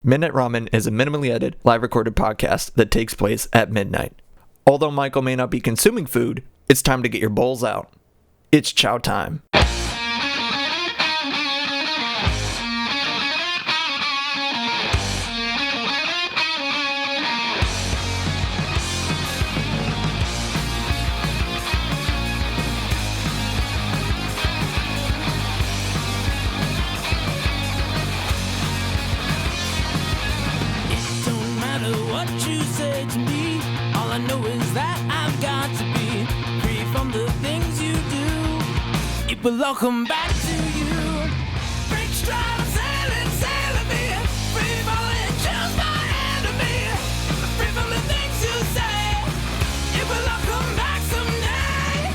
Midnight Ramen is a minimally edited, live recorded podcast that takes place at midnight. Although Michael may not be consuming food, it's time to get your bowls out. It's chow time. But welcome back to you. Break stride, sailing me. Free falling, choose my enemy. Free from the things you say. It will all come back someday.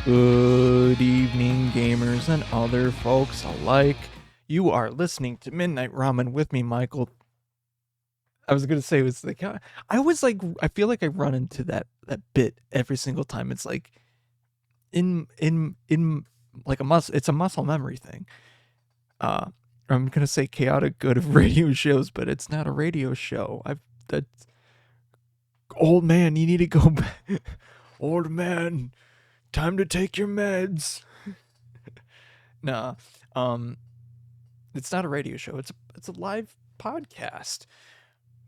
Good evening, gamers and other folks alike. You are listening to Midnight Ramen with me, Michael. I was gonna say, it was like, I feel like I run into that bit every single time. It's like, in like a muscle, it's a muscle memory thing. I'm gonna say chaotic good of radio shows, but it's not a radio show. That's old man, you need to go back. Old man, time to take your meds. Nah, it's not a radio show. It's a live podcast.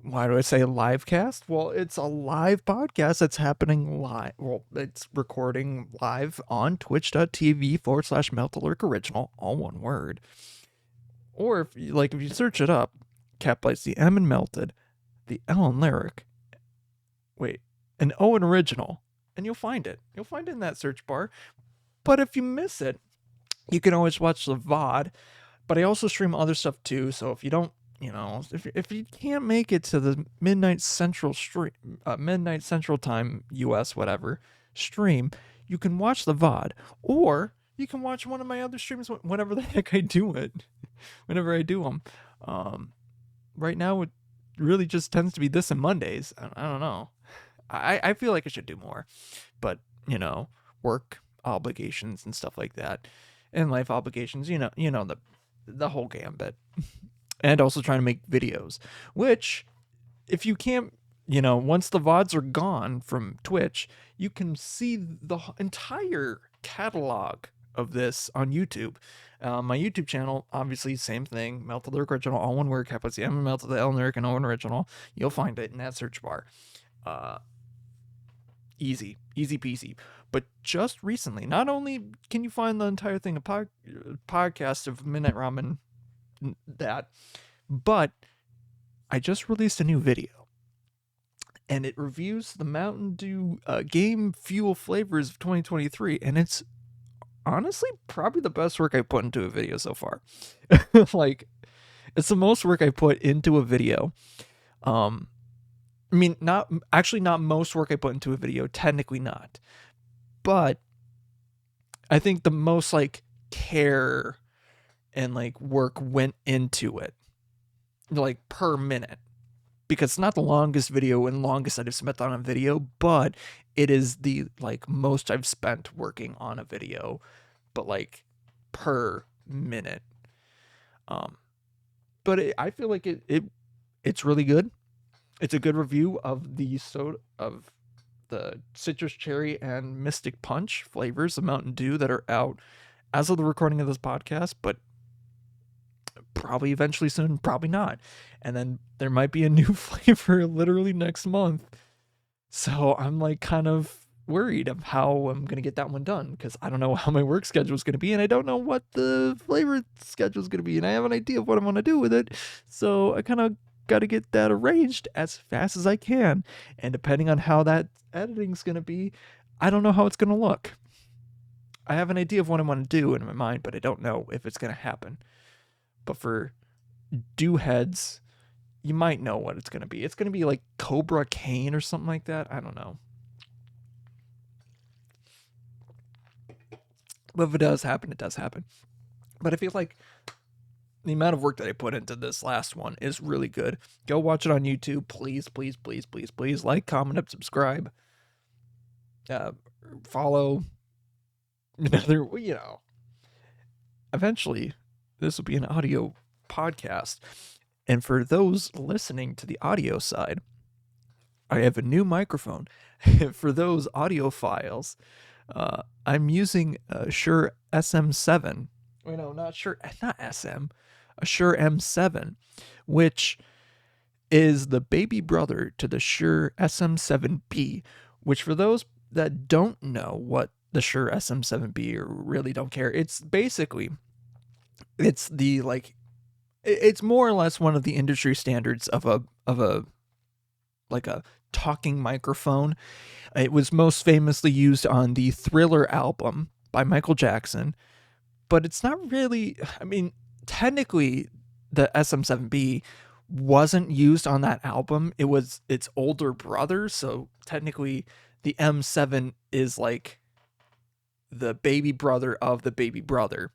Why do I say live cast? Well, it's a live podcast that's happening live. Well, it's recording live on twitch.tv/Meltalurk Original, all one word. Or if you search it up, capitalize the M in melted, the L in lyric, an O in original, and you'll find it. You'll find it in that search bar. But if you miss it, you can always watch the VOD. But I also stream other stuff too, so if you don't, if you can't make it to the midnight central time US whatever stream, you can watch the VOD, or you can watch one of my other streams whenever the heck I do it, whenever I do them. Right now it really just tends to be this and Mondays. I don't know. I feel like I should do more, but work obligations and stuff like that, and life obligations. The whole gambit. And also trying to make videos, which, if you can't, once the VODs are gone from Twitch, you can see the entire catalog of this on YouTube. My YouTube channel, obviously, same thing. Meltalurk Original, all one word, capital C, M, Melted, L, Lyric, and O Original. You'll find it in that search bar. Easy peasy. But just recently, not only can you find the entire thing, a podcast of Midnight Ramen, but I just released a new video, and it reviews the Mountain Dew Game Fuel flavors of 2023, and it's honestly probably the best work I put into a video so far. It's the most work I put into a video. Not most work I put into a video, technically not, but I think the most care and work went into it, per minute, because it's not the longest video and longest I've spent on a video, but it is the most I've spent working on a video, but per minute. But I feel like it's really good. It's a good review of the citrus cherry and mystic punch flavors of Mountain Dew that are out as of the recording of this podcast, but probably eventually soon, probably not. And then there might be a new flavor literally next month. So I'm kind of worried of how I'm going to get that one done, because I don't know how my work schedule is going to be, and I don't know what the flavor schedule is going to be, and I have an idea of what I want to do with it. So I kind of got to get that arranged as fast as I can. And depending on how that editing is going to be, I don't know how it's going to look. I have an idea of what I want to do in my mind, but I don't know if it's going to happen. But for Dew heads, you might know what it's going to be. It's going to be like Cobra Cane or something like that. I don't know. But if it does happen, it does happen. But I feel like the amount of work that I put into this last one is really good. Go watch it on YouTube. Please, please, please, please, please. Like, comment, and subscribe. Follow. Eventually, this will be an audio podcast. And for those listening to the audio side, I have a new microphone. For those audio files, I'm using a Shure SM7. Wait, no, not Shure, not SM, a Shure M7, which is the baby brother to the Shure SM7B, which for those that don't know what the Shure SM7B or really don't care, it's basically, it's the like, it's more or less one of the industry standards of a like a talking microphone. It was most famously used on the Thriller album by Michael Jackson, but it's not really, I mean, technically the SM7B wasn't used on that album. It was its older brother, so technically the M7 is like the baby brother of the baby brother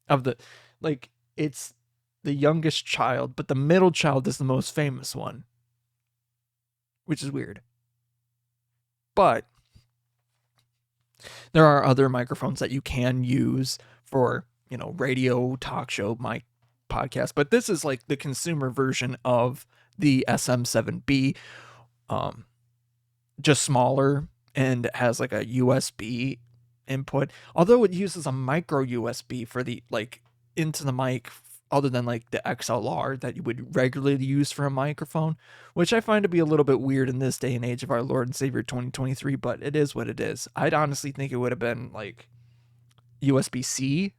of the, like, it's the youngest child, but the middle child is the most famous one, which is weird. But there are other microphones that you can use for, you know, radio, talk show, mic, podcast. But this is like the consumer version of the SM7B, just smaller, and it has like a USB input. Although it uses a micro USB for the, like, into the mic, other than like the XLR that you would regularly use for a microphone, which I find to be a little bit weird in this day and age of our Lord and Savior 2023, but it is what it is. I'd honestly think it would have been like USB-C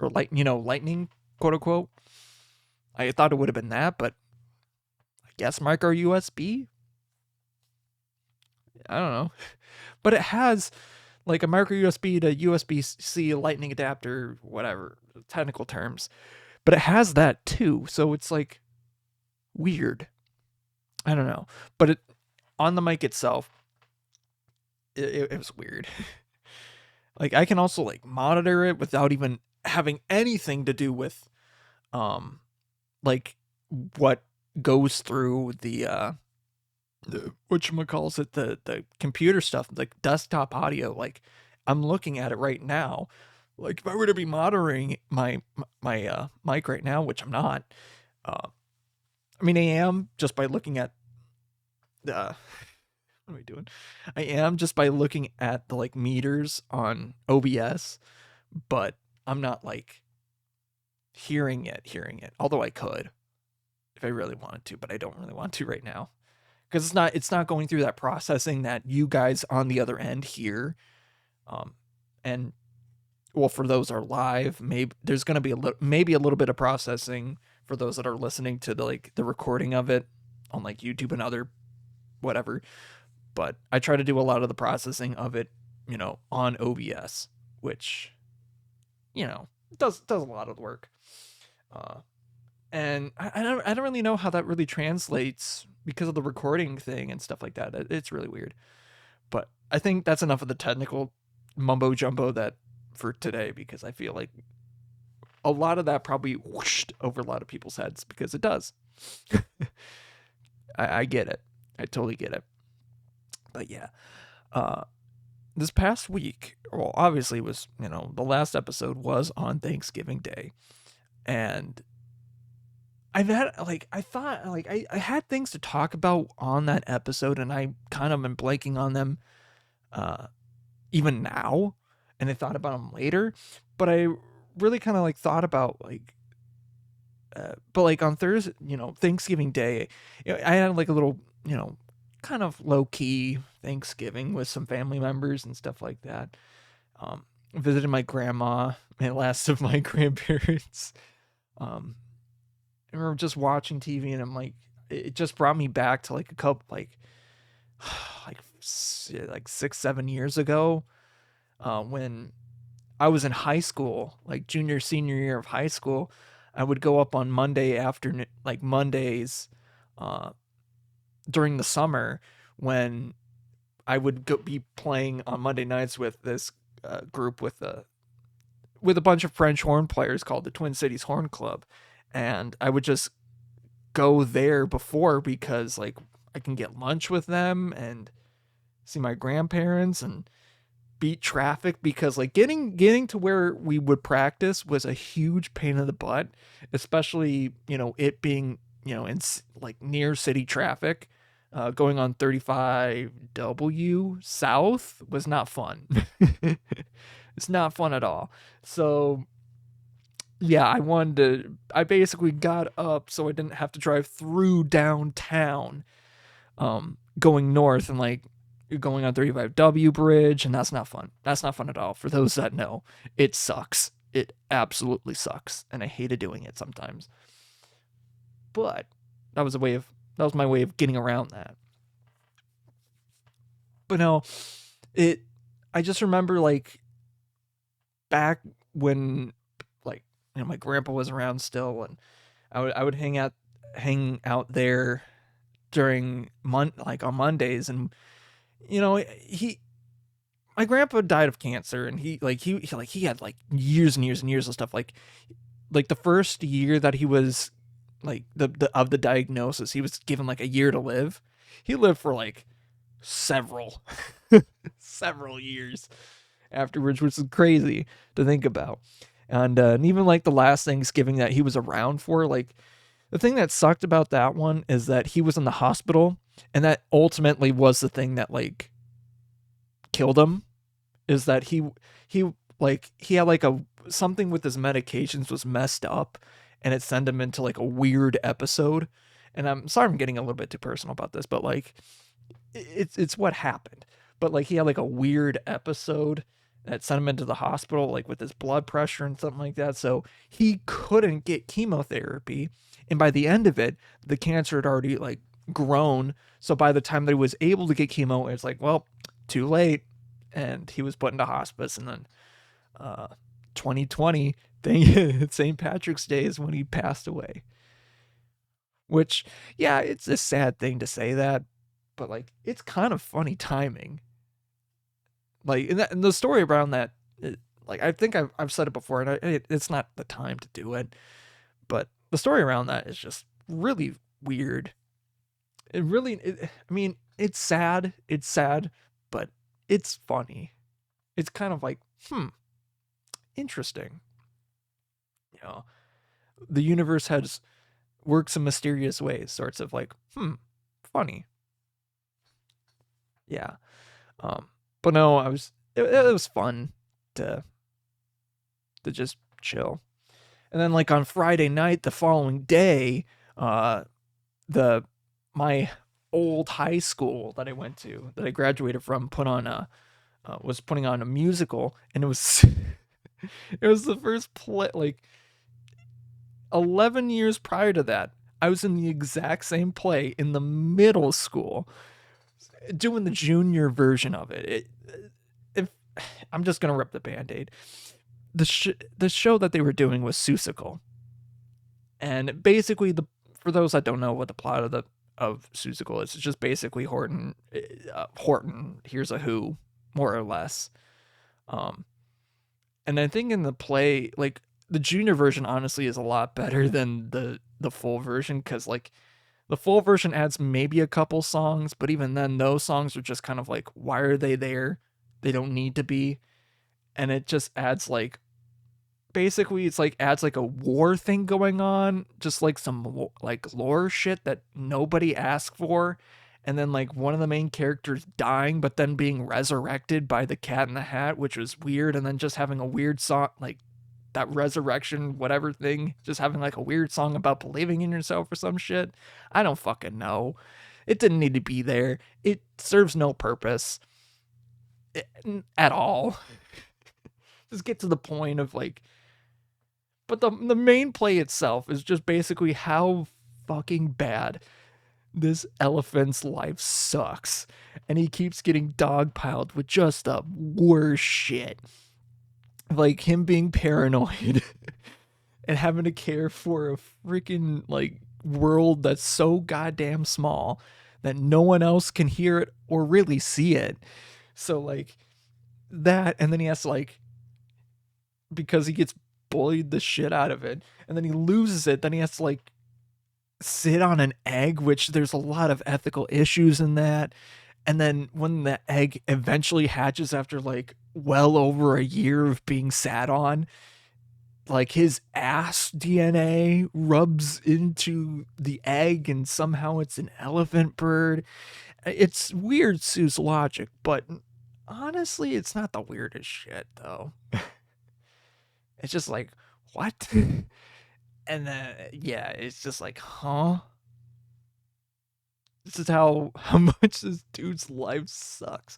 or lightning, quote unquote. I thought it would have been that, but I guess micro USB? I don't know. But it has like a micro USB to USB-C lightning adapter, whatever, technical terms. But it has that too, so it's like weird. I don't know. But it, on the mic itself, it was weird. Like, I can also like monitor it without even having anything to do with like what goes through the whatchamacallit, the computer stuff, like desktop audio. Like, I'm looking at it right now. Like, if I were to be monitoring my mic right now, which I'm not, I mean, I am just by looking at what am I doing? I am just by looking at the like meters on OBS, but I'm not like hearing it. Although I could if I really wanted to, but I don't really want to right now because it's not going through that processing that you guys on the other end hear, and well, for those that are live, maybe there's going to be maybe a little bit of processing for those that are listening to the recording of it on like YouTube and other whatever. But I try to do a lot of the processing of it, you know, on OBS, which, you know, does a lot of the work. And I don't really know how that really translates because of the recording thing and stuff like that. It's really weird. But I think that's enough of the technical mumbo jumbo that for today, because I feel like a lot of that probably whooshed over a lot of people's heads because it does. I get it. I totally get it. But yeah, this past week, well, obviously it was, you know, the last episode was on Thanksgiving Day, and I've had like, I thought like I had things to talk about on that episode, and I kind of been blanking on them, even now, and I thought about them later, but I really kind of like thought about like, but like on Thursday, you know, Thanksgiving Day, you know, I had like a little, you know, kind of low key Thanksgiving with some family members and stuff like that. Visited my grandma, my last of my grandparents. I remember just watching TV, and I'm like, it just brought me back to like a couple, like 6-7 years ago, when I was in high school, like junior, senior year of high school. I would go up on Monday afternoon, like Mondays, during the summer, when I would be playing on Monday nights with this group with a bunch of French horn players called the Twin Cities Horn Club, and I would just go there before because like I can get lunch with them and see my grandparents and beat traffic, because like getting to where we would practice was a huge pain in the butt, especially, you know, it being in like near city traffic, going on 35W south was not fun. It's not fun at all. So yeah, I basically got up so I didn't have to drive through downtown, going north and like going on 35W bridge, and that's not fun. That's not fun at all. For those that know, it sucks. It absolutely sucks, and I hated doing it sometimes. But that was my way of getting around that. But no, it I just remember like back when like my grandpa was around still, and I would hang out there during like on Mondays, and he my grandpa died of cancer, and he had like years and years and years of stuff, like the first year that he was like the diagnosis, he was given like a year to live. He lived for like several several years afterwards, which is crazy to think about. And even like the last Thanksgiving that he was around for, like the thing that sucked about that one is that he was in the hospital, and that ultimately was the thing that like killed him. Is that he had like a something with his medications was messed up, and it sent him into like a weird episode. And I'm sorry I'm getting a little bit too personal about this, but like it's what happened. But like he had like a weird episode that sent him into the hospital, like with his blood pressure and something like that. So he couldn't get chemotherapy, and by the end of it, the cancer had already like grown. So by the time that he was able to get chemo, it's like, well, too late, and he was put into hospice. And then 2020 thing, St. Patrick's Day is when he passed away. Which, yeah, it's a sad thing to say that, but like it's kind of funny timing. Like in the story around that, like I think I've said it before, and it's not the time to do it, but the story around that is just really weird. I mean, it's sad, but it's funny. It's kind of like, interesting. You know, the universe has works in mysterious ways, sorts of like, funny. Yeah. But no, it was fun to just chill. And then like on Friday night, the following day, the my old high school that I went to, that I graduated from, was putting on a musical, and it was it was the first play. Like 11 years prior to that, I was in the exact same play in the middle school, doing the junior version of it. If I'm just gonna rip the Band-Aid, the show that they were doing was Seussical, and basically for those that don't know what the plot of Seussical is, it's just basically Horton here's a who, more or less. And I think in the play, like the junior version honestly is a lot better than the full version, because like the full version adds maybe a couple songs, but even then those songs are just kind of like, why are they there? They don't need to be. And it just adds like, basically it's like adds like a war thing going on, just like some like lore shit that nobody asked for. And then like one of the main characters dying, but then being resurrected by the Cat in the Hat, which was weird. And then just having a weird song, like that resurrection whatever thing, just having like a weird song about believing in yourself or some shit. I don't fucking know. It didn't need to be there. It serves no purpose at all. Just get to the point of like, but the main play itself is just basically how fucking bad this elephant's life sucks, and he keeps getting dogpiled with just the worst shit, like him being paranoid and having to care for a freaking like world that's so goddamn small that no one else can hear it or really see it. So like that, and then he has to like, because he gets bullied the shit out of it, and then he loses it, then he has to like sit on an egg, which there's a lot of ethical issues in that. And then when the egg eventually hatches after like well over a year of being sat on, like his ass DNA rubs into the egg and somehow it's an elephant bird. It's weird Sue's logic, but honestly, it's not the weirdest shit though. It's just like, what? And then yeah, it's just like, huh? This is how much this dude's life sucks.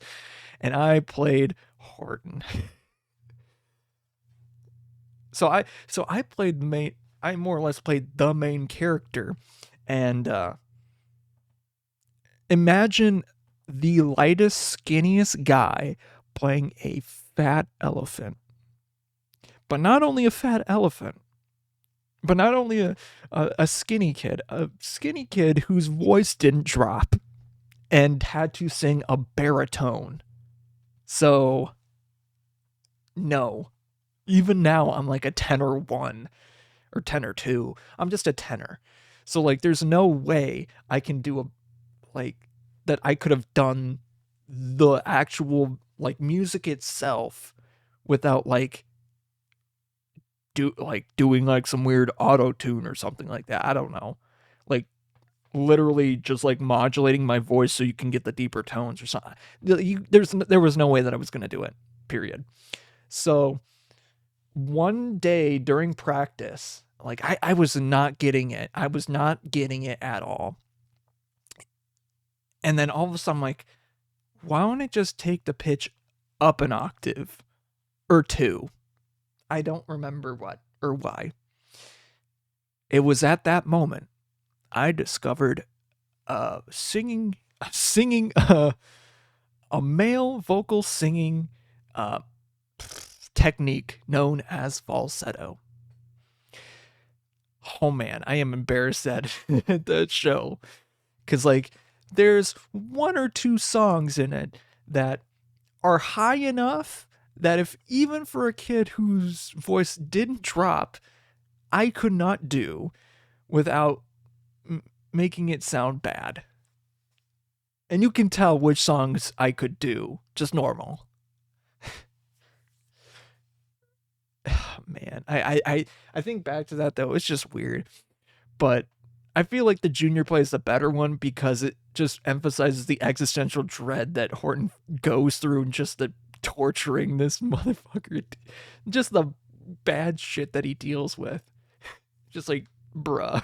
And I played Horton. So I played main. I more or less played the main character, and imagine the lightest, skinniest guy playing a fat elephant. But not only a fat elephant, but not only a skinny kid whose voice didn't drop and had to sing a baritone. So, no. Even now, I'm like a tenor 1 or tenor 2. I'm just a tenor. So, like, there's no way I can do that I could have done the actual, like, music itself without, like, doing, like, some weird auto-tune or something like that. I don't know. Like, literally just, like, modulating my voice so you can get the deeper tones or something. There was no way that I was going to do it, period. So one day during practice, like I was not getting it. I was not getting it at all. And then all of a sudden, I'm like, why don't I just take the pitch up an octave or two? I don't remember what or why. It was at that moment I discovered singing a male vocal singing technique known as falsetto. Oh man, I am embarrassed at the show because like there's one or two songs in it that are high enough that if even for a kid whose voice didn't drop, I could not do without making it sound bad. And you can tell which songs I could do, just normal. Man, I think back to that though, it's just weird. But I feel like the junior play is the better one because it just emphasizes the existential dread that Horton goes through and just the torturing this motherfucker. Just the bad shit that he deals with. Just like, bruh.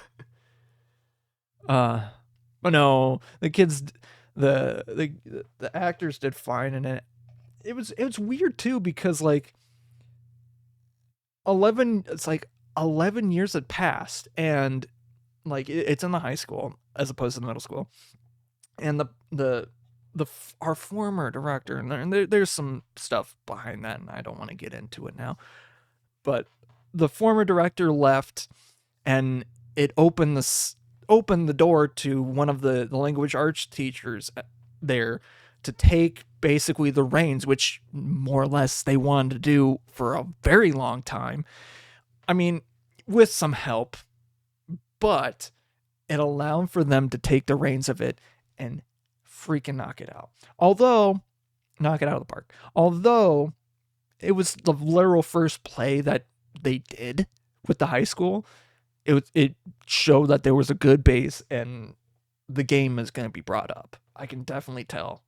But no, the kids, the actors did fine in it. It was weird too because like 11 years had passed and like it's in the high school as opposed to the middle school, and our former director, and there's some stuff behind that and I don't want to get into it now, but the former director left and it opened the door to one of the language arts teachers there to take basically the reins, which more or less they wanted to do for a very long time. I mean, with some help, but it allowed for them to take the reins of it and freaking knock it out. Knock it out of the park. Although it was the literal first play that they did with the high school, it showed that there was a good base and the game is going to be brought up. I can definitely tell.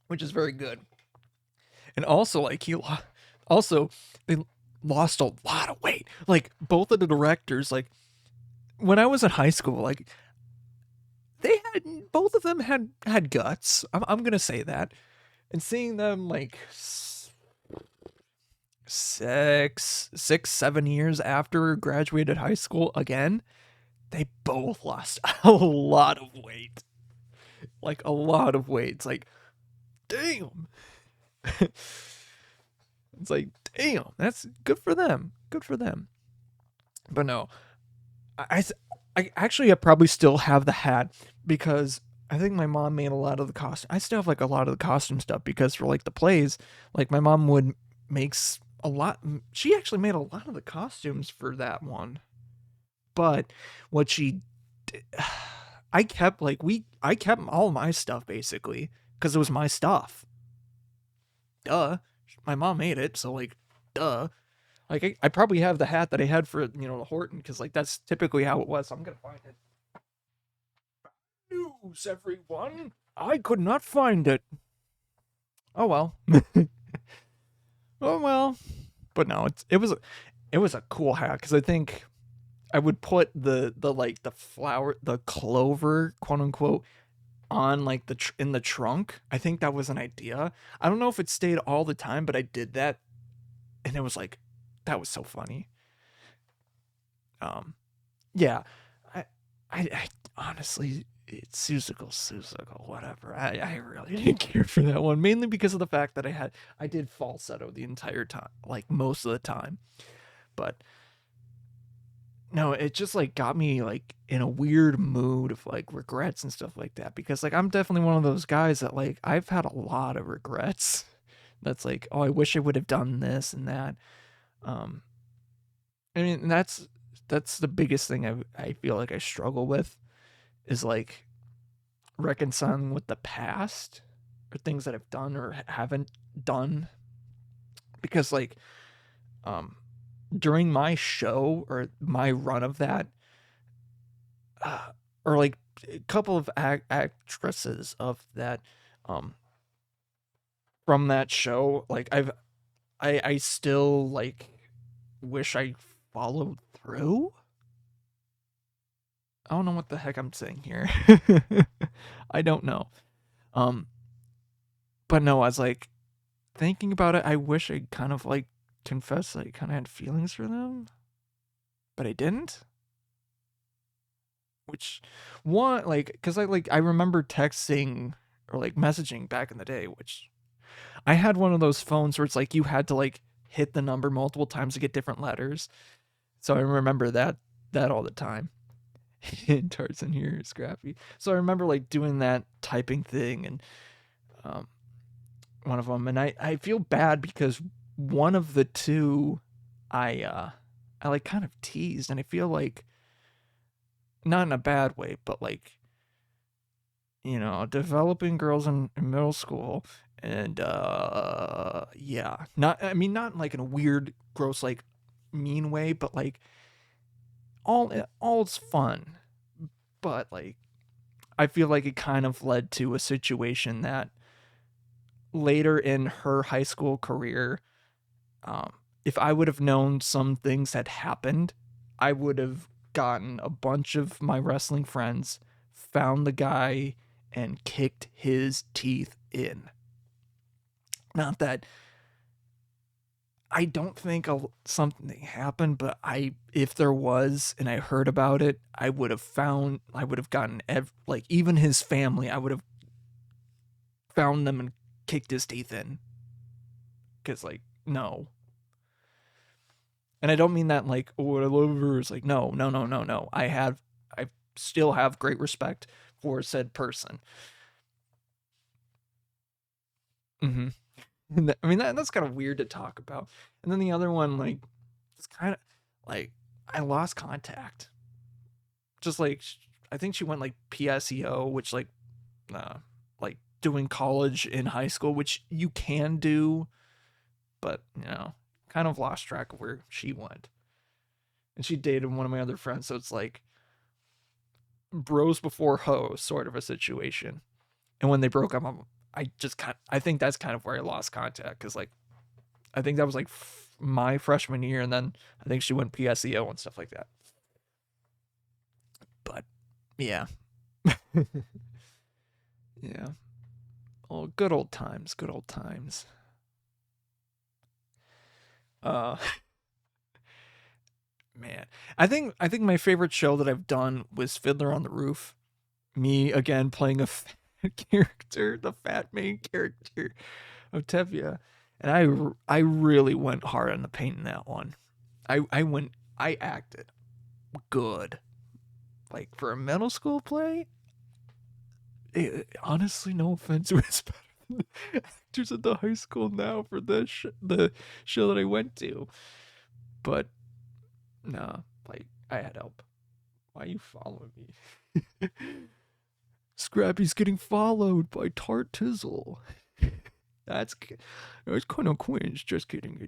Which is very good. And also, like, they lost a lot of weight. Like, both of the directors, like, when I was in high school, like, both of them had guts. I'm gonna say that. And seeing them, like, 7 years after graduated high school again, they both lost a lot of weight. Like, a lot of weight. It's like, damn. It's like, damn, that's good for them. Good for them. But no, I actually I probably still have the hat because I think my mom made a lot of the costume. I still have like a lot of the costume stuff because for like the plays, like my mom would makes a lot. She actually made a lot of the costumes for that one. But what she did, I kept all my stuff basically because it was my stuff. Duh. my mom made it, so like, duh. Like I probably have the hat that I had for the Horton because like that's typically how it was. So I'm gonna find it. News, everyone. I could not find it. Oh well. Oh well. But no, it was a cool hat because I think I would put the like the flower the clover quote unquote on like in the trunk. I think that was an idea. I don't know if it stayed all the time, but I did that, and it was like that was so funny. Um, yeah, I I honestly. It's Susical, whatever. I really didn't care for that one, mainly because of the fact that I did falsetto the entire time, like most of the time. But no, it just like got me like in a weird mood of like regrets and stuff like that because like I'm definitely one of those guys that like I've had a lot of regrets. That's like, oh, I wish I would have done this and that. Um I mean, that's the biggest thing I feel like I struggle with is like reconciling with the past or things that I've done or haven't done because like um during my show or my run of that uh, or like a couple of actresses of that um from that show like I still like wish I followed through. I don't know what the heck I'm saying here. I don't know. um but no, I was like thinking about it, I wish I kind of like confessed I kind of had feelings for them, but I didn't. Which one like because I remember texting or like messaging back in the day, which I had one of those phones where it's like you had to like hit the number multiple times to get different letters. So I remember that all the time. Tarzan here, Scrappy. So I remember like doing that typing thing and um one of them, and I feel bad because one of the two I like kind of teased, and I feel like not in a bad way, but like developing girls in middle school and yeah, not I mean not like in a weird gross like mean way, but like all's fun, but like I feel like it kind of led to a situation that later in her high school career, um if I would have known some things had happened, I would have gotten a bunch of my wrestling friends, found the guy, and kicked his teeth in. Not that I don't think something happened, but if there was and I heard about it, I would have gotten like even his family, I would have found them and kicked his teeth in. Cause like no, and I don't mean that like oh I love her. It's like no no no no no. I still have great respect for said person. Mm-hmm. I mean that's kind of weird to talk about. And then the other one, like, it's kind of like I lost contact. Just like I think she went like PSEO, which uh, like doing college in high school, which you can do, but kind of lost track of where she went. And she dated one of my other friends, so it's like bros before hoes sort of a situation. And when they broke up, I think that's kind of where I lost contact because like I think that was like my freshman year, and then I think she went PSEO and stuff like that. But yeah, yeah. Oh, good old times, good old times. Uh, man, I think my favorite show that I've done was Fiddler on the Roof. Me again playing a fat character, the fat main character of Tevye, and I really went hard on the paint in that one. I acted good. Like for a middle school play, honestly, no offense, it was better than the actors at the high school now for the show that I went to. But nah, like I had help. Why are you following me? Scrappy's getting followed by Tart Tizzle. That's it's kind of cringe. Just kidding.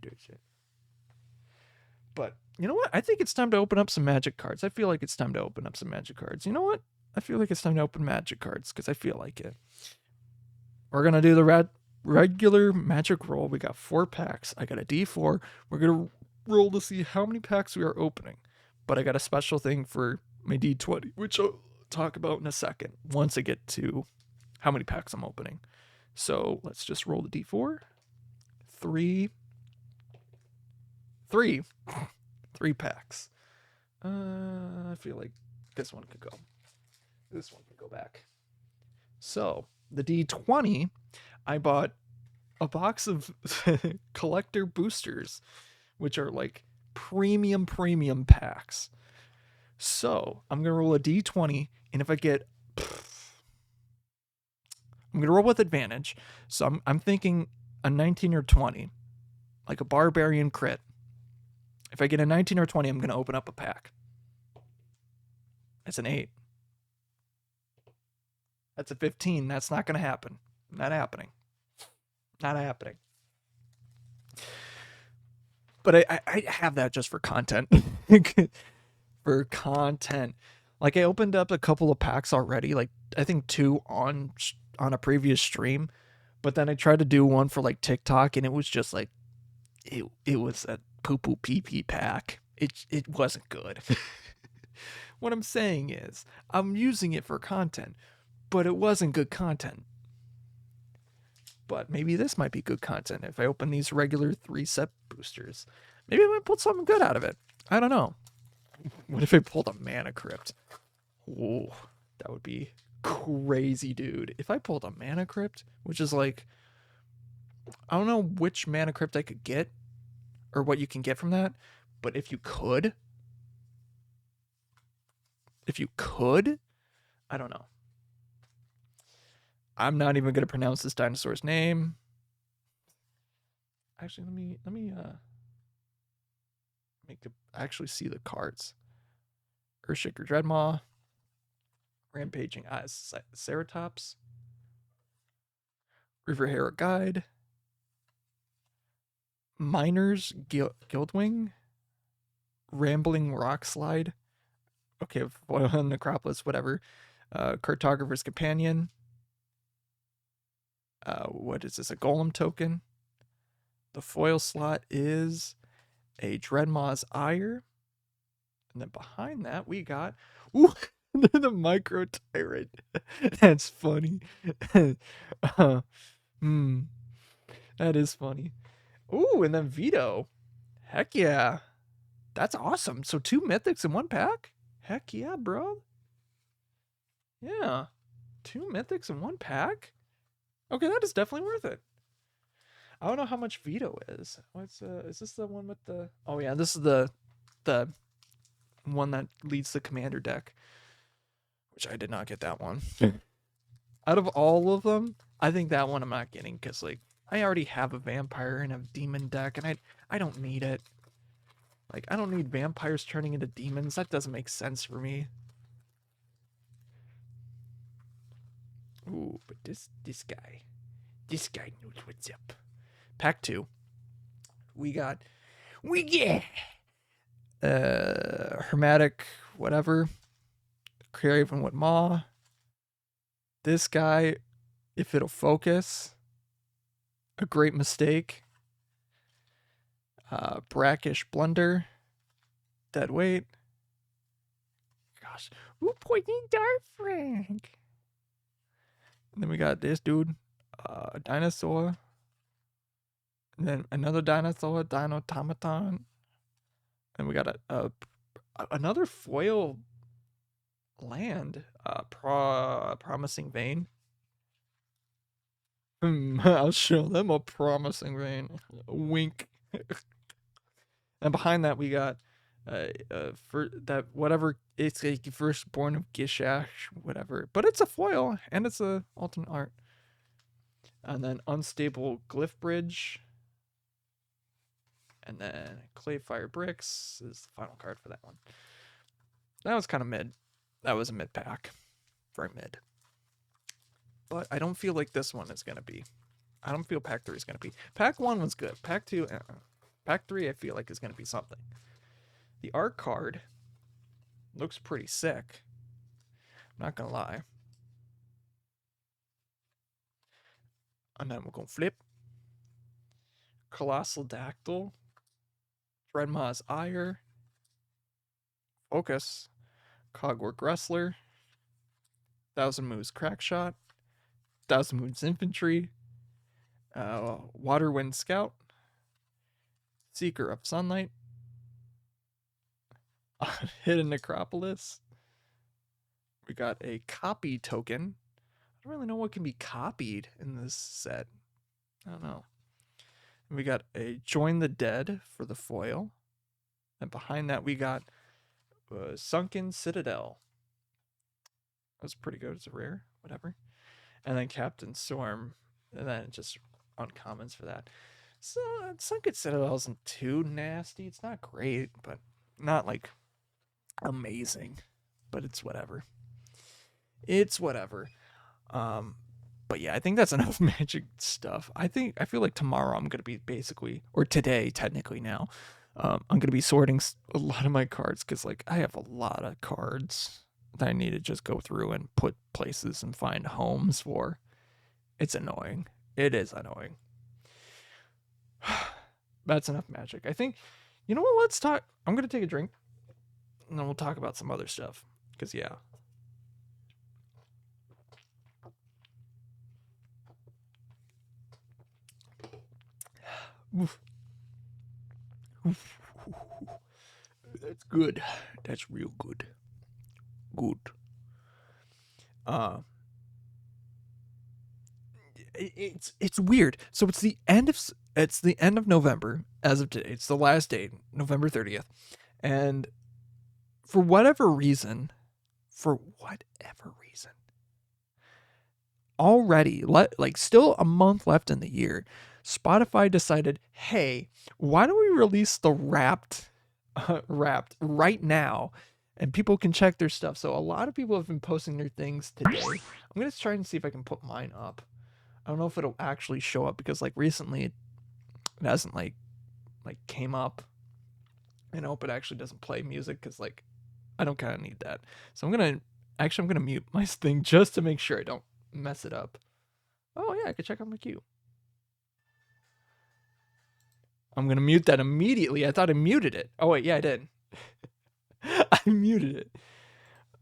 But you know what? I think it's time to open up some magic cards. I feel like it's time to open up some magic cards. You know what? I feel like it's time to open magic cards because I feel like it. We're gonna do the regular magic roll. We got 4 packs. I got a D4. We're gonna roll to see how many packs we are opening. But I got a special thing for my D20, which I'll talk about in a second once I get to how many packs I'm opening. So let's just roll the D4. 3 packs. I feel like this one could go. This one could go back. So the D20, I bought a box of collector boosters, which are like premium packs. So I'm gonna roll a D20, and if I get, I'm gonna roll with advantage. So I'm thinking a 19 or 20, like a barbarian crit. If I get a 19 or 20, I'm gonna open up a pack. That's an 8. That's a 15. That's not gonna happen. Not happening. Not happening. But I have that just for content. For content. Like I opened up a couple of packs already, like I think 2 on a previous stream, but then I tried to do one for like TikTok and it was just like it was a poo poo pee pee pack. It wasn't good. What I'm saying is I'm using it for content, but it wasn't good content. But maybe this might be good content if I open these regular 3 set boosters. Maybe I might pull something good out of it. I don't know. What if I pulled a mana crypt? Ooh, that would be crazy, dude. If I pulled a mana crypt, which is like, I don't know which mana crypt I could get or what you can get from that, but if you could, I don't know. I'm not even going to pronounce this dinosaur's name. Actually, let me actually see the cards. Earthshaker Dreadmaw, Rampaging Eyes Ceratops, Riverhara Guide, Miners Guildwing, Rambling Rockslide. Okay, Foil Necropolis, whatever. Cartographer's Companion. What is this? A Golem token. The foil slot is a Dreadmaw's Ire. And then behind that, we got the Micro Tyrant. That's funny. That is funny. Ooh, and then Veto. Heck yeah. That's awesome. So 2 mythics in 1 pack? Heck yeah, bro. Yeah. 2 mythics in 1 pack? Okay, that is definitely worth it. I don't know how much Veto is. What's is this the one with the? Oh yeah, this is the one that leads the commander deck. Which I did not get that one. Out of all of them, I think that one I'm not getting because like I already have a vampire and a demon deck, and I don't need it. Like I don't need vampires turning into demons. That doesn't make sense for me. Ooh, but this guy knows what's up. Pack 2. We get Hermetic whatever. Craven with Maw. This guy, if it'll focus, a great mistake. Brackish Blunder. Dead weight. Gosh. Ooh, Poison Dart Frank. And then we got this dude. A dinosaur. And then another dinosaur, Dinotomaton. And we got another foil land, Promising Vein. I'll show them a Promising Vein. Wink. And behind that we got for that whatever, it's a Firstborn of Gishash, whatever. But it's a foil and it's a alternate art. And then Unstable Glyph Bridge. And then Clayfire Bricks is the final card for that one. That was kind of mid. That was a mid pack. Very mid. But I don't feel like this one is going to be. I don't feel Pack 3 is gonna be. Pack 1 was good. Pack 2, Pack 3, I feel like is gonna be something. The art card looks pretty sick. I'm not gonna lie. And then we're gonna flip. Colossal Dactyl. Dreadmaw's Ire. Focus. Cogwork Wrestler. Thousand Moves Crackshot. Thousand Moves Infantry. Waterwind Scout. Seeker of Sunlight. Hidden Necropolis. We got a copy token. I don't really know what can be copied in this set. I don't know. And we got a Join the Dead for the foil. And behind that, we got Sunken Citadel. That was pretty good. It's a rare, whatever. And then Captain Storm. And then just uncommons for that. So Sunken Citadel isn't too nasty. It's not great, but not like amazing. But it's whatever. It's whatever. But yeah, I think that's enough Magic stuff. I feel like tomorrow I'm gonna be basically, or today technically now, I'm gonna be sorting a lot of my cards because like I have a lot of cards that I need to just go through and put places and find homes for. It's annoying. It is annoying. That's enough Magic. I think. You know what? Let's talk. I'm gonna take a drink, and then we'll talk about some other stuff. Cause yeah. Oof. Oof. That's good. That's real good. Good. It's weird. So it's the end of November as of today. It's the last day, November 30th. And for whatever reason, already like still a month left in the year, Spotify decided, "Hey, why don't we release the Wrapped right now?" And people can check their stuff. So a lot of people have been posting their things today. I'm gonna try and see if I can put mine up. I don't know if it'll actually show up because like recently it hasn't like came up. And I hope it actually doesn't play music because like I don't kind of need that. So I'm gonna mute my thing just to make sure I don't mess it up. Oh yeah, I could check out my queue. I'm gonna mute that immediately. I thought I muted it. Oh wait, yeah, I did. I muted it.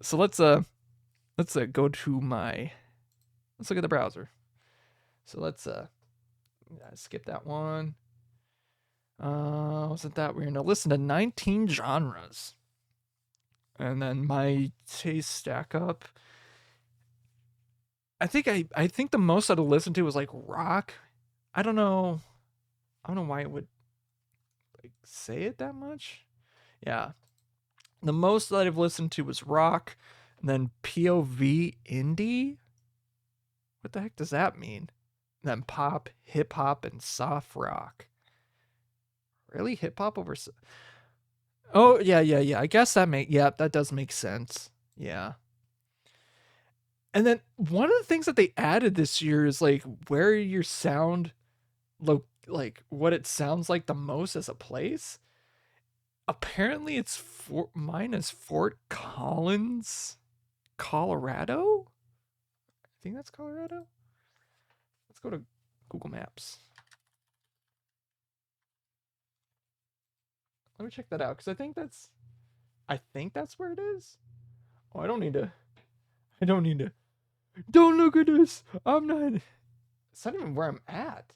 So let's go to my. Let's look at the browser. So let's skip that one. Wasn't that we're gonna listen to 19 genres, and then my taste stack up. I think the most I'd listened to was like rock. I don't know why it would like say it that much. Yeah, the most that I've listened to was rock, and then POV indie. What the heck does that mean? And then pop, hip hop, and soft rock. Really, hip hop over? Oh yeah. I guess that does make sense. Yeah. And then one of the things that they added this year is like where your sound, like what it sounds like the most as a place. Apparently, mine is Fort Collins, Colorado. I think that's Colorado. Let's go to Google Maps. Let me check that out because I think that's where it is. Oh, I don't need to. Don't look at this. I'm not. It's not even where I'm at.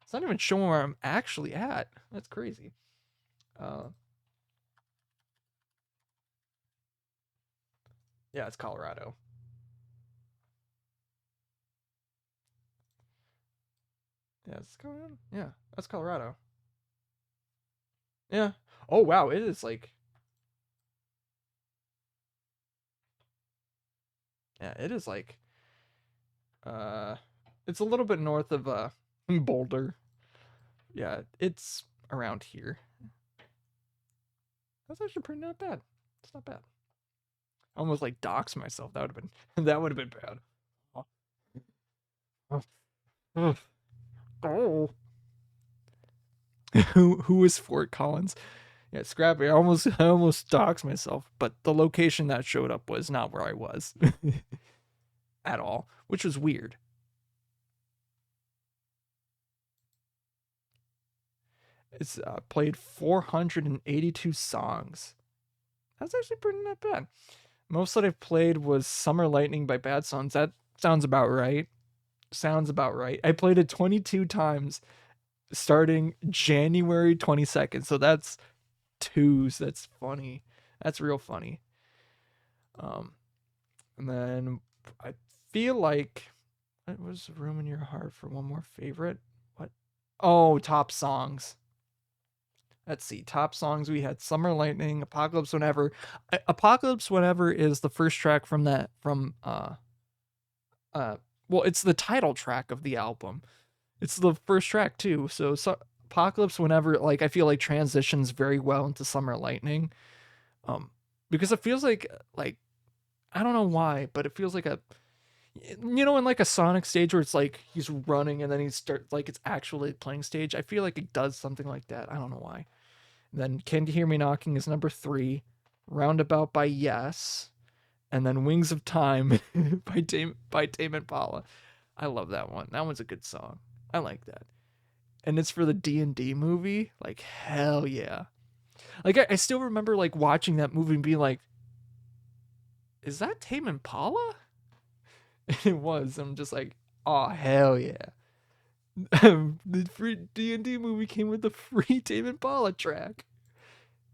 It's not even showing where I'm actually at. That's crazy. Yeah, it's Colorado. Yeah, it's Colorado. Yeah, that's Colorado. Yeah. Oh wow, it is like. Yeah, it is like. It's a little bit north of Boulder. Yeah, it's around here. That's actually pretty not bad. It's not bad. I almost like dox myself. That would have been bad. Oh. Who is Fort Collins? Yeah, Scrappy. I almost doxed myself, but the location that showed up was not where I was at all, which was weird. It's played 482 songs. That's actually pretty not bad. Most that I've played was Summer Lightning by Bad Sons. That sounds about right. Sounds about right. I played it 22 times starting January 22nd. So that's twos. That's funny. That's real funny. Um, and then I feel like it was Room in Your Heart for one more favorite. What? Oh, top songs. Let's see. Top songs we had Summer Lightning, Apocalypse Whenever. Apocalypse Whenever is the first track from that uh well, it's the title track of the album. It's the first track too. So Apocalypse Whenever, like, I feel like transitions very well into Summer Lightning. Um because it feels like I don't know why, but it feels like a in like a Sonic stage where it's like he's running and then he starts like it's actually playing stage. I feel like it does something like that. I don't know why. Then Can You Hear Me Knocking is number 3. Roundabout by Yes. And then Wings of Time by Tame Impala. I love that one. That one's a good song. I like that. And it's for the D&D movie. Like, hell yeah. Like, I still remember like watching that movie and being like, is that Tame Impala? It was. I'm just like, oh, hell yeah. The free D&D movie came with the free Tame Impala track.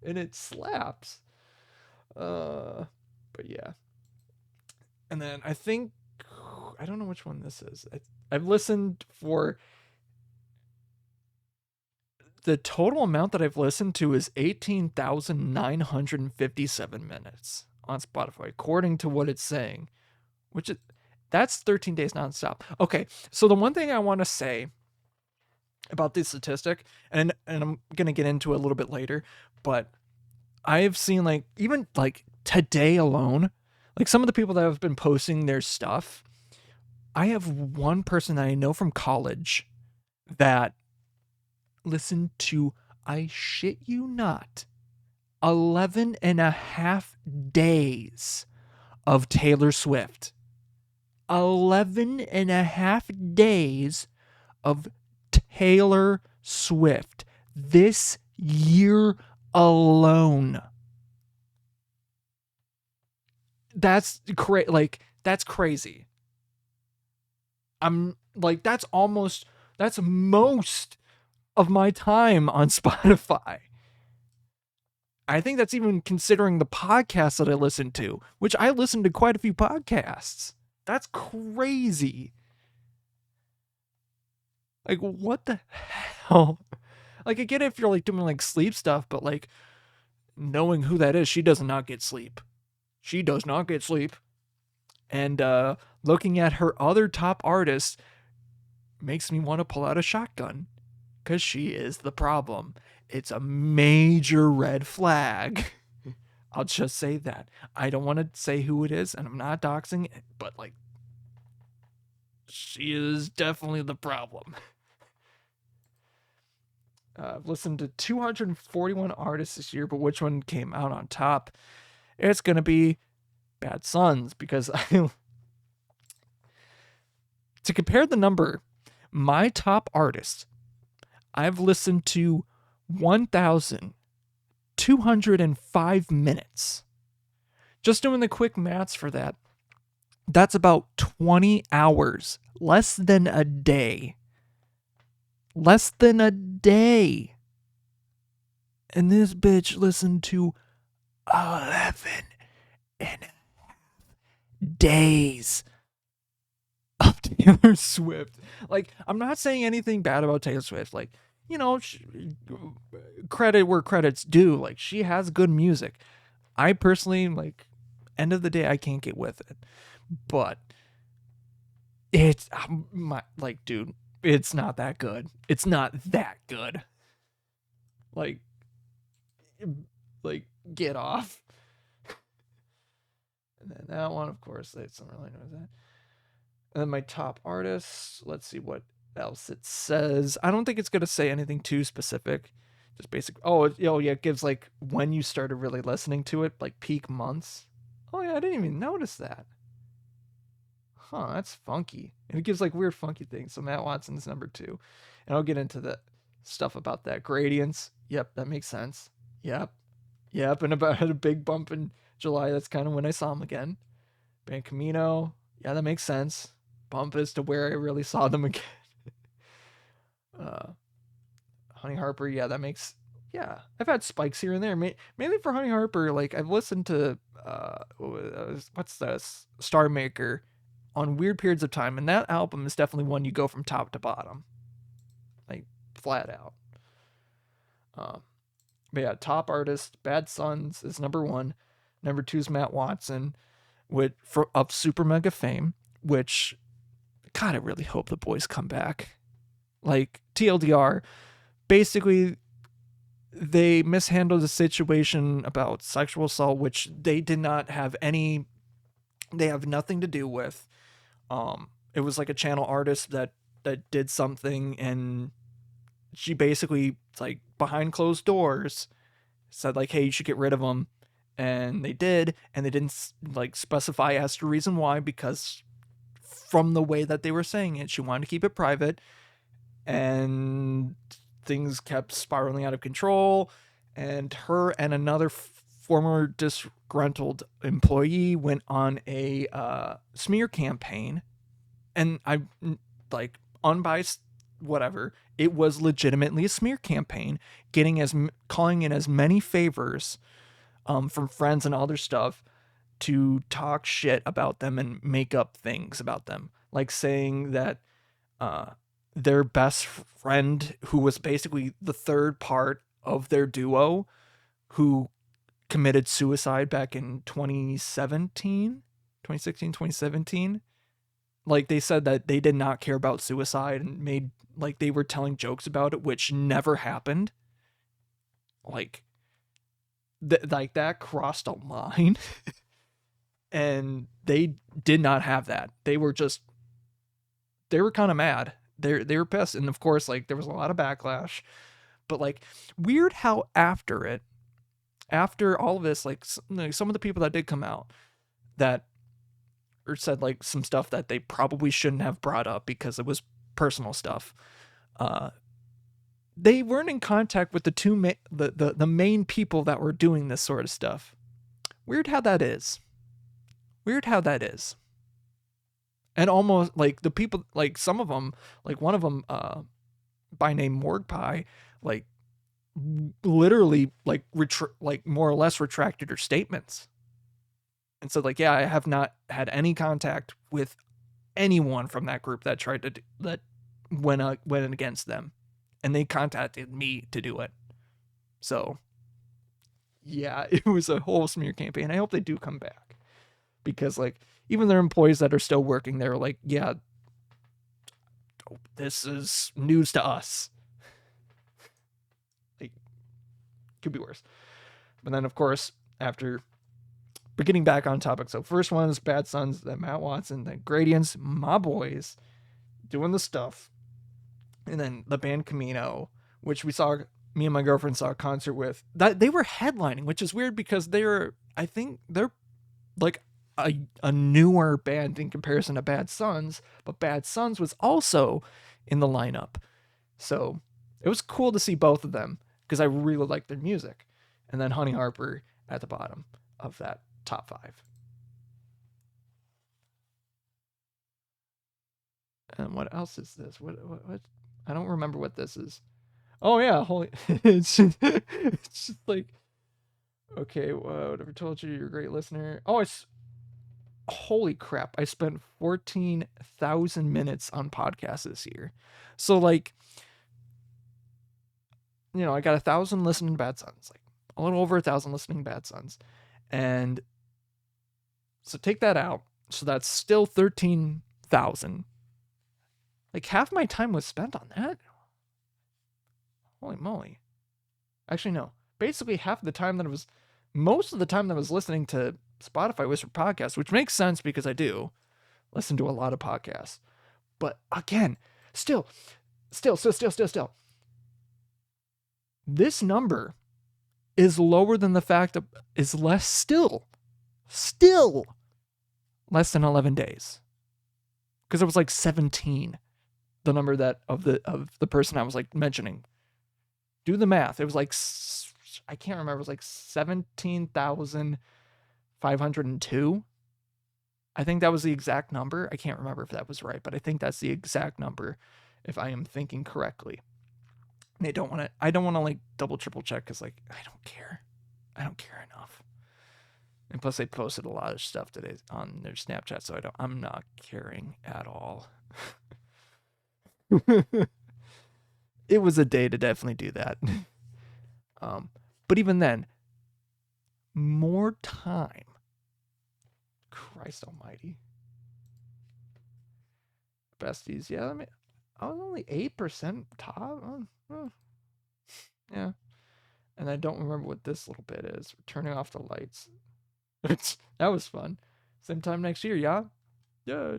And it slaps. But yeah. And then I don't know which one this is. I've listened for the total amount that I've listened to is 18,957 minutes on Spotify, according to what it's saying, which is that's 13 days nonstop. Okay, so the one thing I want to say about this statistic, and I'm gonna get into it a little bit later, but I've seen like even like today alone, like some of the people that have been posting their stuff. I have one person that I know from college that listened to, I shit you not, 11 and a half days of Taylor Swift. 11 and a half days of Taylor Swift this year alone. That's that's crazy. I'm like that's most of my time on Spotify. I think that's even considering the podcasts that I listen to, which I listen to quite a few podcasts. That's crazy. Like, what the hell? Like, I get it if you're like doing like sleep stuff, but like knowing who that is, she does not get sleep. She does not get sleep. And looking at her other top artists makes me want to pull out a shotgun because she is the problem. It's a major red flag. I'll just say that. I don't want to say who it is, and I'm not doxing it, but like, she is definitely the problem. I've listened to 241 artists this year, but which one came out on top? It's going to be Bad Sons because to compare the number, my top artists, I've listened to 1,205 minutes. Just doing the quick maths for that, that's about 20 hours, less than a day. Less than a day. And this bitch listened to 11 and days of Taylor Swift. Like, I'm not saying anything bad about Taylor Swift. Like, credit where credit's due. Like, she has good music. I personally, like, end of the day, I can't get with it. But it's dude, it's not that good. It's not that good. Like, get off. And then that one, of course, that's something really knows that. And then my top artists, let's see what else it says. I don't think it's going to say anything too specific. Just basic. Oh, yeah, it gives like when you started really listening to it, like peak months. Oh yeah, I didn't even notice that. Huh, that's funky. And it gives like weird funky things. So Matt Watson's number 2. And I'll get into the stuff about that. Gradients. Yep, that makes sense. Yep. Yep, and about had a big bump in July. That's kind of when I saw him again. Band Camino. Yeah, that makes sense. Bump as to where I really saw them again. uh Honey Harper, yeah, that makes, yeah. I've had spikes here and there. Mainly for Honey Harper, like I've listened to what's this Star Maker on weird periods of time, and that album is definitely one you go from top to bottom, like flat out. But yeah, top artist Bad Sons is number 1. Number 2 is Matt Watson, of super mega fame. Which, God, I really hope the boys come back. Like TLDR, basically they mishandled the situation about sexual assault, which they did not have any, they have nothing to do with. It was like a channel artist that did something, and she basically, like behind closed doors, said like, hey, you should get rid of them, and they did, and they didn't like specify as to reason why, because from the way that they were saying it, she wanted to keep it private, and things kept spiraling out of control, and her and another former disgruntled employee went on a smear campaign. And I, like, unbiased, whatever, it was legitimately a smear campaign, calling in as many favors from friends and other stuff to talk shit about them and make up things about them, like saying that their best friend, who was basically the third part of their duo, who committed suicide back in 2017, 2016, 2017. Like, they said that they did not care about suicide and made, like, they were telling jokes about it, which never happened. Like, like that crossed a line. And they did not have that. They were kind of mad. They were pissed, and of course, like, there was a lot of backlash. But like, weird how after all of this, like some of the people that did come out that or said like some stuff that they probably shouldn't have brought up because it was personal stuff, they weren't in contact with the main people that were doing this sort of stuff. Weird how that is. And almost like the people, like some of them, like one of them by name Morgue Pie, like literally like more or less retracted her statements and said like, yeah, I have not had any contact with anyone from that group that tried to that went against them, and they contacted me to do it. So yeah, it was a whole smear campaign. I hope they do come back, because like even their employees that are still working there are like, yeah, this is news to us. Like, could be worse. But then of course, after, but getting back on topic, so first one is Bad Sons, then Matt Watson, then Gradients, my boys doing the stuff, and then the band Camino, which me and my girlfriend saw a concert with, that they were headlining, which is weird because I think they're like a newer band in comparison to Bad Sons, but Bad Sons was also in the lineup. So it was cool to see both of them because I really liked their music. And then Honey Harper at the bottom of that top 5. And what else is this? What? I don't remember what this is. Oh yeah, holy! it's just like, okay, whatever told you, you're a great listener. Oh, it's, holy crap! I spent 14,000 minutes on podcasts this year. So like, I got 1,000 listening Bad Sons, like a little over 1,000 listening Bad Sons, and so take that out. So that's still 13,000. Like half my time was spent on that. Holy moly. Actually, no. Basically half of the time most of the time that I was listening to Spotify was for podcasts, which makes sense because I do. listen to a lot of podcasts. But again, still. This number is lower than the fact of is less still less than 11 days. Because it was like 17, the number that of the person I was like mentioning. Do the math. It was like, I can't remember. It was like 17,502. I think that was the exact number. I can't remember if that was right, but I think that's the exact number if I am thinking correctly. And I don't want to like double triple check because like I don't care enough. And plus they posted a lot of stuff today on their Snapchat, so I'm not caring at all. It was a day to definitely do that. But even then, more time. Christ almighty. Besties, yeah, I was only 8% top. Yeah. And I don't remember what this little bit is. Turning off the lights. That was fun. Same time next year, yeah? Yeah.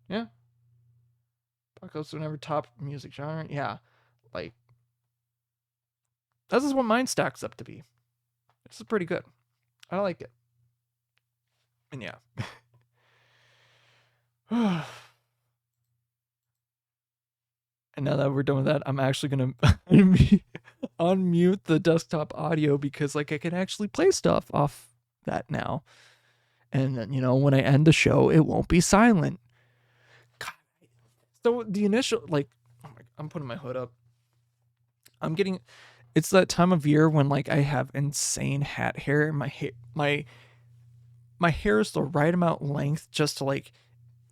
Yeah. Podcast whenever top music genre. Yeah. Like, this is what mine stacks up to be. This is pretty good. I like it. And yeah. And now that we're done with that, I'm actually going to unmute the desktop audio because like I can actually play stuff off that now. And then, when I end the show, it won't be silent. God. So the initial, like, I'm putting my hood up. It's that time of year when like I have insane hat hair. My hair is the right amount length just to like,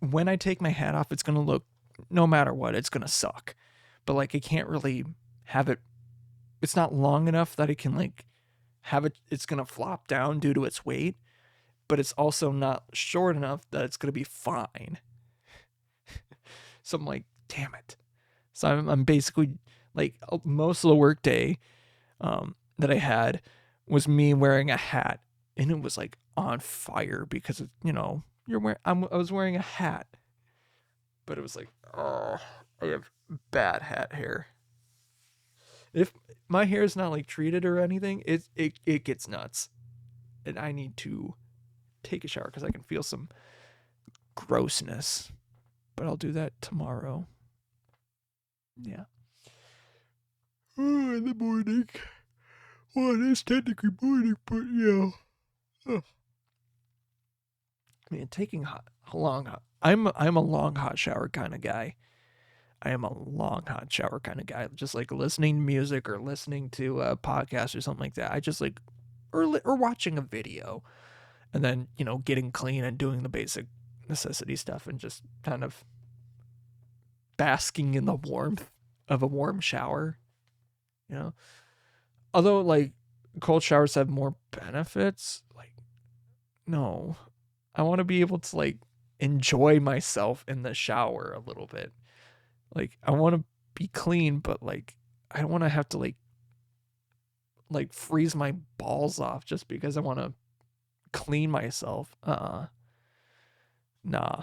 when I take my hat off, it's going to look, no matter what, it's going to suck. But like, I can't really have it. It's not long enough that I can like have it. It's going to flop down due to its weight, but it's also not short enough that it's going to be fine. So I'm like, damn it. So I'm basically like most of the work day that I had was me wearing a hat, and it was like on fire because of, I was wearing a hat, but it was like, oh, I have bad hat hair. If my hair is not like treated or anything, it gets nuts, and I need to take a shower because I can feel some grossness. But I'll do that tomorrow. Yeah. In the morning. Well, it is technically morning, but yeah. I mean, taking I'm a long hot shower kind of guy. Just like listening to music or listening to a podcast or something like that. I just like, or watching a video, and then getting clean and doing the basic necessity stuff and just kind of basking in the warmth of a warm shower. Although like cold showers have more benefits, like, no, I want to be able to like enjoy myself in the shower a little bit. Like, I want to be clean, but like I don't want to have to like freeze my balls off just because I want to clean myself. Nah.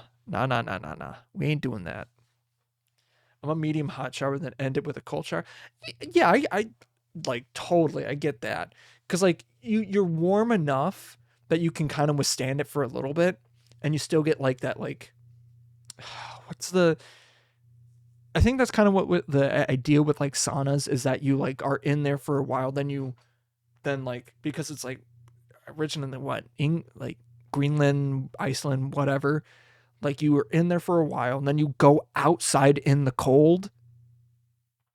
We ain't doing that. I'm a medium hot shower, then end it with a cold shower. Yeah, I like totally, I get that. Cause like you're warm enough that you can kind of withstand it for a little bit, and you still get like that, like, I think that's kind of what the idea with like saunas is, that you like are in there for a while, then like, because it's like originally like Greenland, Iceland, whatever, like you were in there for a while and then you go outside in the cold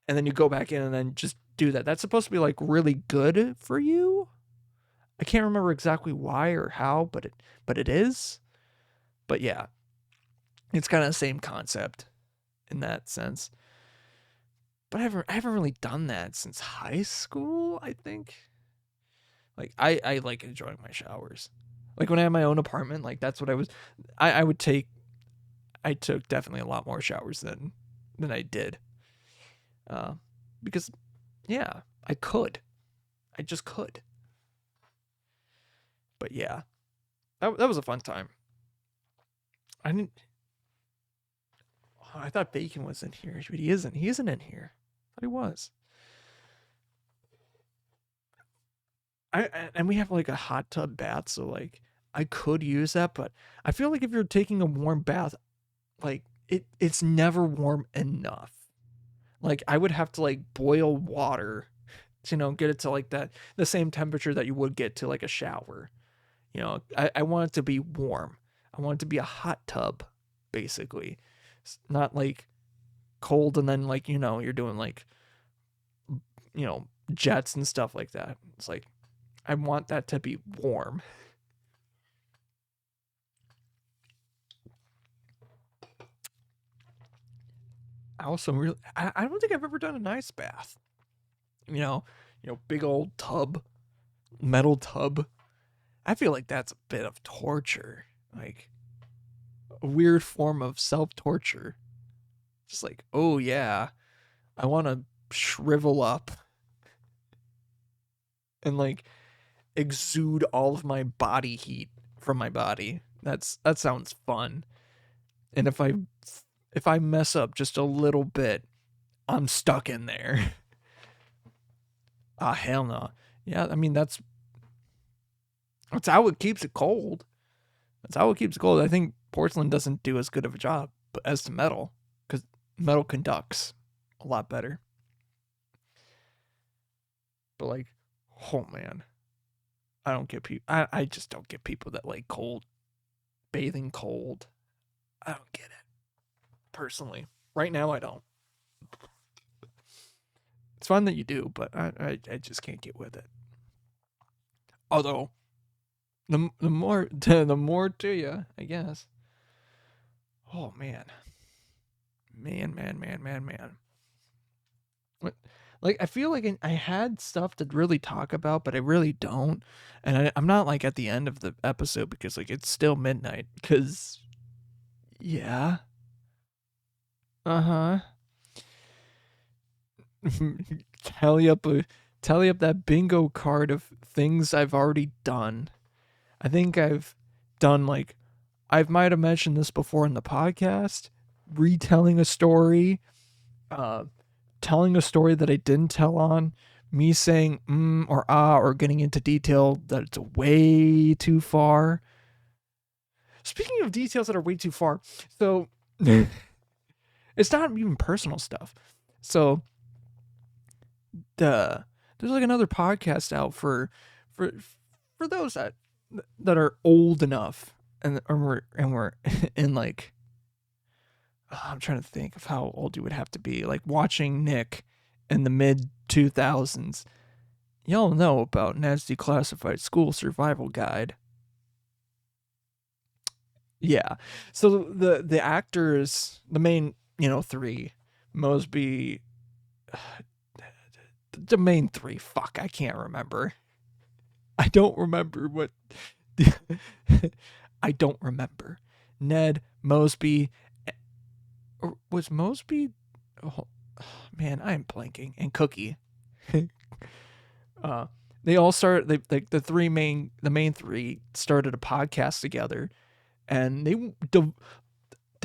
and then you go back in and then just do that. That's supposed to be like really good for you. I can't remember exactly why or how, but it is. But yeah, it's kind of the same concept in that sense. But I haven't really done that since high school, I think. Like I like enjoying my showers. Like when I had my own apartment, like that's what I took definitely a lot more showers than I did. Because yeah, I could. I just could. But yeah, that was a fun time. I didn't. I thought Bacon was in here, but he isn't. He isn't in here. I thought he was. And we have like a hot tub bath, so like I could use that, but I feel like if you're taking a warm bath, like it's never warm enough. Like I would have to like boil water to, get it to like the same temperature that you would get to like a shower. I want it to be warm. I want it to be a hot tub, basically. It's not like cold and then like, you're doing like, jets and stuff like that. It's like, I want that to be warm. I also really, I don't think I've ever done an ice bath. Big old tub, metal tub. I feel like that's a bit of torture. Like a weird form of self-torture. Just like, oh yeah, I want to shrivel up and like exude all of my body heat from my body. That sounds fun. And if I mess up just a little bit, I'm stuck in there. Ah, hell no. Yeah, I mean that's how it keeps it cold. That's how it keeps it cold. I think porcelain doesn't do as good of a job as to metal, because metal conducts a lot better. But like, oh man, I don't get people. I just don't get people that like cold, bathing cold. I don't get it. Personally, right now I don't. It's fun that you do, but I just can't get with it. Although the more the more to you, I guess. Oh man, man. What? Like I feel like I had stuff to really talk about, but I really don't, and I'm not like at the end of the episode because like it's still midnight. Cause yeah, uh huh. Tally up that bingo card of things I've already done. I think I've done like I might have mentioned this before in the podcast, retelling a story, uh, telling a story that I didn't tell on, me saying or ah or getting into detail that it's way too far. Speaking of details that are way too far, so it's not even personal stuff. So there's like another podcast out for for those that are old enough and we're in like I'm trying to think of how old you would have to be, like watching Nick in the mid 2000s. Y'all know about Ned's Declassified School Survival Guide. Yeah. So the actors, the main, three, Mosby, the main three, fuck, I can't remember. I don't remember what I don't remember. Ned, Mosby, or was Mosby? Oh, man, I am blanking. And Cookie. They all started. The main three started a podcast together, and they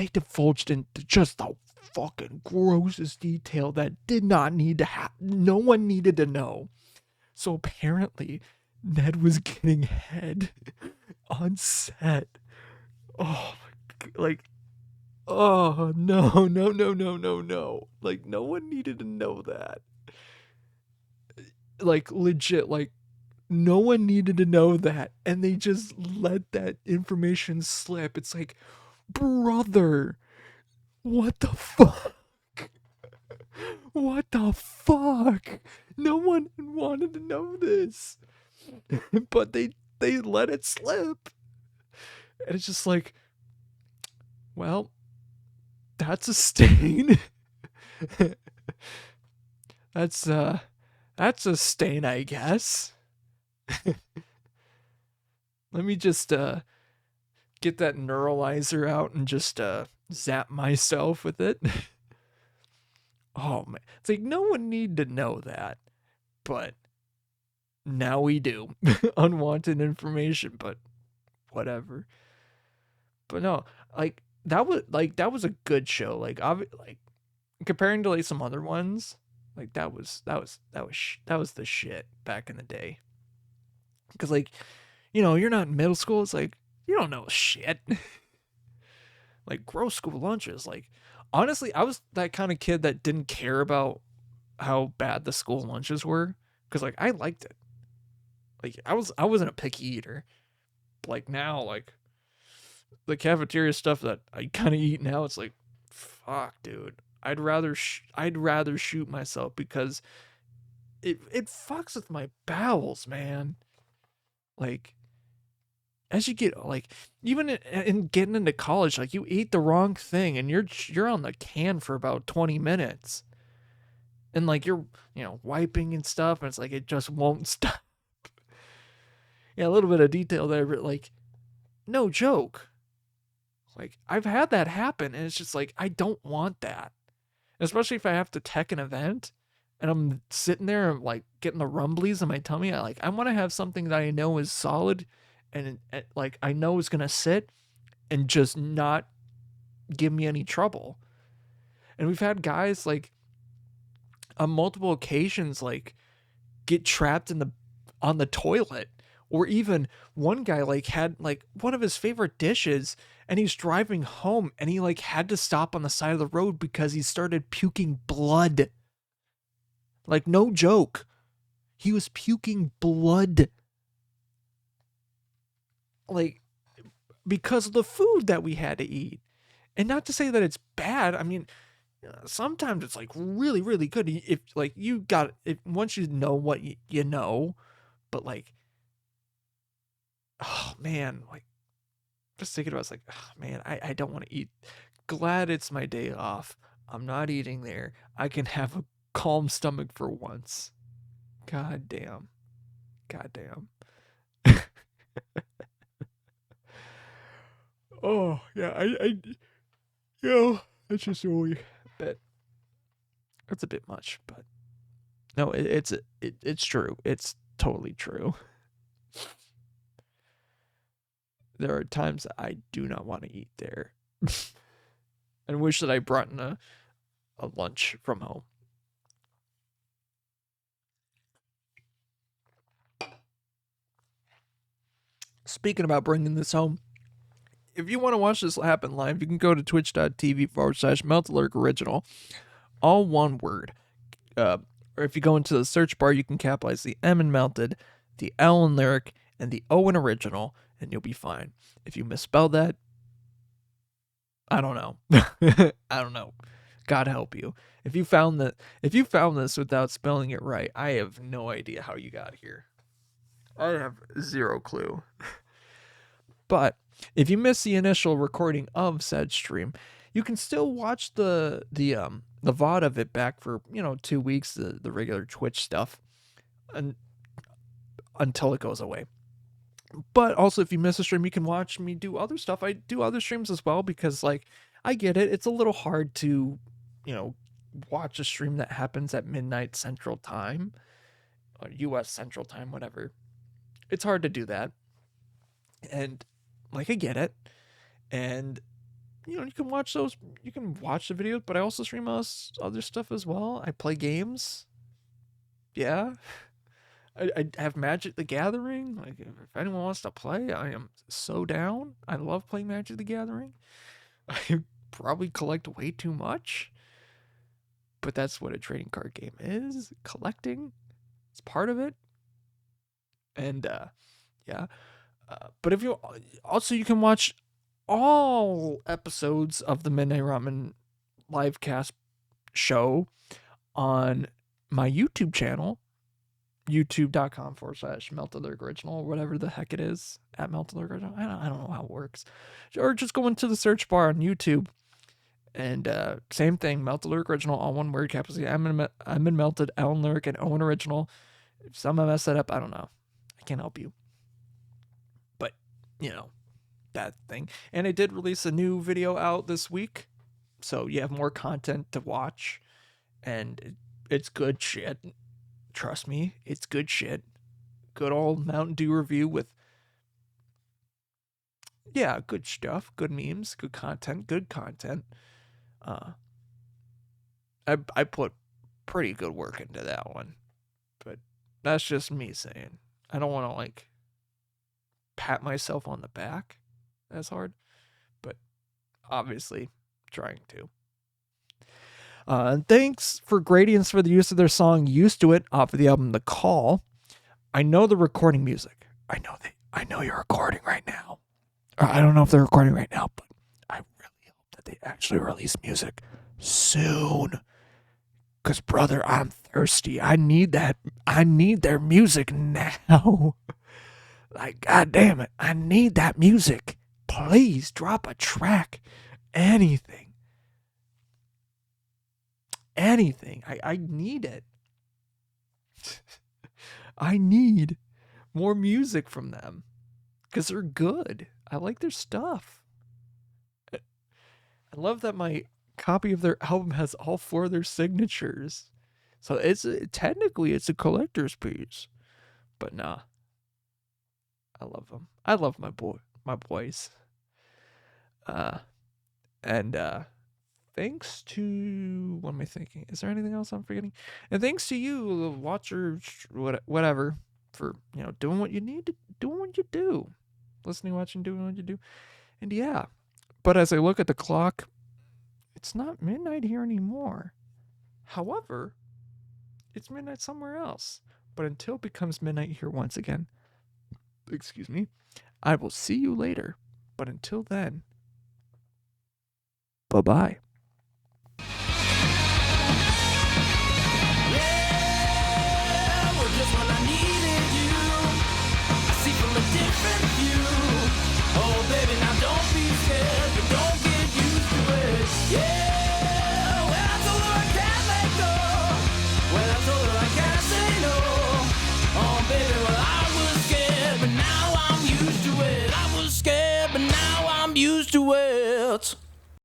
divulged into just the fucking grossest detail that did not need to happen. No one needed to know. So apparently, Ned was getting head on set. Oh, like, oh no. Like, no one needed to know that. Like, legit, like, no one needed to know that. And they just let that information slip. It's like, brother, what the fuck? What the fuck? No one wanted to know this. But they let it slip. And it's just like, well, that's a stain. that's a stain, I guess. Let me just get that neuralizer out and just zap myself with it. Oh man, it's like no one needed to know that, but Now we do. Unwanted information, but whatever. But no, that was a good show. Like comparing to like some other ones, like that was the shit back in the day. Cuz like, you're not in middle school, it's like you don't know shit. Like gross school lunches, like honestly, I was that kind of kid that didn't care about how bad the school lunches were cuz like I liked it. Like I wasn't a picky eater. Like now, like the cafeteria stuff that I kind of eat now, it's like, fuck, dude. I'd rather shoot myself because it fucks with my bowels, man. Like as you get like even in getting into college, like you eat the wrong thing and you're on the can for about 20 minutes. And like you're, wiping and stuff and it's like it just won't stop. Yeah, a little bit of detail there, but like no joke. Like I've had that happen and it's just like I don't want that. Especially if I have to tech an event and I'm sitting there like getting the rumblies in my tummy. I want to have something that I know is solid and like I know is going to sit and just not give me any trouble. And we've had guys like on multiple occasions like get trapped on the toilet, or even one guy like had like one of his favorite dishes and he's driving home and he like had to stop on the side of the road because he started puking blood. Like no joke, he was puking blood, like because of the food that we had to eat. And not to say that it's bad, I mean, sometimes it's like really really good if like you got if once you know what you know. But like, oh man, like just thinking about it's like, oh man, I don't want to eat. Glad it's my day off. I'm not eating there. I can have a calm stomach for once. God damn. God damn. Oh yeah, it's just really a bit. It's a bit much, but no, it's true. It's totally true. There are times that I do not want to eat there, and wish that I brought in a lunch from home. Speaking about bringing this home, if you want to watch this happen live, you can go to twitch.tv/meltalurk original, all one word. Or if you go into the search bar, you can capitalize the M in melted, the L in lyric, and the O in original, and you'll be fine. If you misspell that, I don't know. I don't know. God help you. If you found this without spelling it right, I have no idea how you got here. I have zero clue. But if you miss the initial recording of said stream, you can still watch the VOD of it back for 2 weeks, the regular Twitch stuff, and until it goes away. But also, if you miss a stream, you can watch me do other stuff. I do other streams as well because, like, I get it. It's a little hard to, watch a stream that happens at midnight Central Time, or U.S. Central Time, whatever. It's hard to do that, and like I get it, and you can watch those. You can watch the videos, but I also stream other stuff as well. I play games. Yeah. I have Magic the Gathering. Like, if anyone wants to play, I am so down. I love playing Magic the Gathering. I probably collect way too much, but that's what a trading card game is. Collecting. It's part of it. And yeah. But if you also, you can watch all episodes of the Midnight Ramen livecast show on my YouTube channel, youtube.com/meltalurk original, or whatever the heck it is, at meltalurk original. I don't know how it works. Or just go into the search bar on YouTube and same thing, meltalurk original, all one word, capital C. I'm in melted, Alan Lyric, and Owen original. If somehow mess that up, I don't know. I can't help you. But that thing. And I did release a new video out this week, so you have more content to watch, and it's good shit. Trust me, it's good shit. good old Mountain Dew review with, yeah, good stuff, good memes, good content, good content. I put pretty good work into that one, but that's just me saying. I don't want to like pat myself on the back as hard, but obviously trying to. Thanks for Gradients for the use of their song "Used to It" off of the album "The Call." I know the recording music. I know you're recording right now. I don't know if they're recording right now, but I really hope that they actually release music soon. Cause brother, I'm thirsty. I need that. I need their music now. Like, god damn it, I need that music. Please drop a track. Anything. Anything. I need it. I need more music from them. Because they're good. I like their stuff. I love that my copy of their album has all 4 of their signatures. So technically it's a collector's piece. But nah. I love them. I love my boys. And thanks to, what am I thinking? Is there anything else I'm forgetting? And thanks to you, the watcher, whatever, for doing what you need to, doing what you do, listening, watching, doing what you do. And yeah, but as I look at the clock, it's not midnight here anymore. However, it's midnight somewhere else. But until it becomes midnight here once again, excuse me, I will see you later. But until then, bye-bye. Just when I needed you, I see from a different view. Oh baby, now don't be scared, but don't get used to it. Yeah, when I told her I can't let go, when I told her I can't say no. Oh baby, well I was scared, but now I'm used to it. I was scared, but now I'm used to it.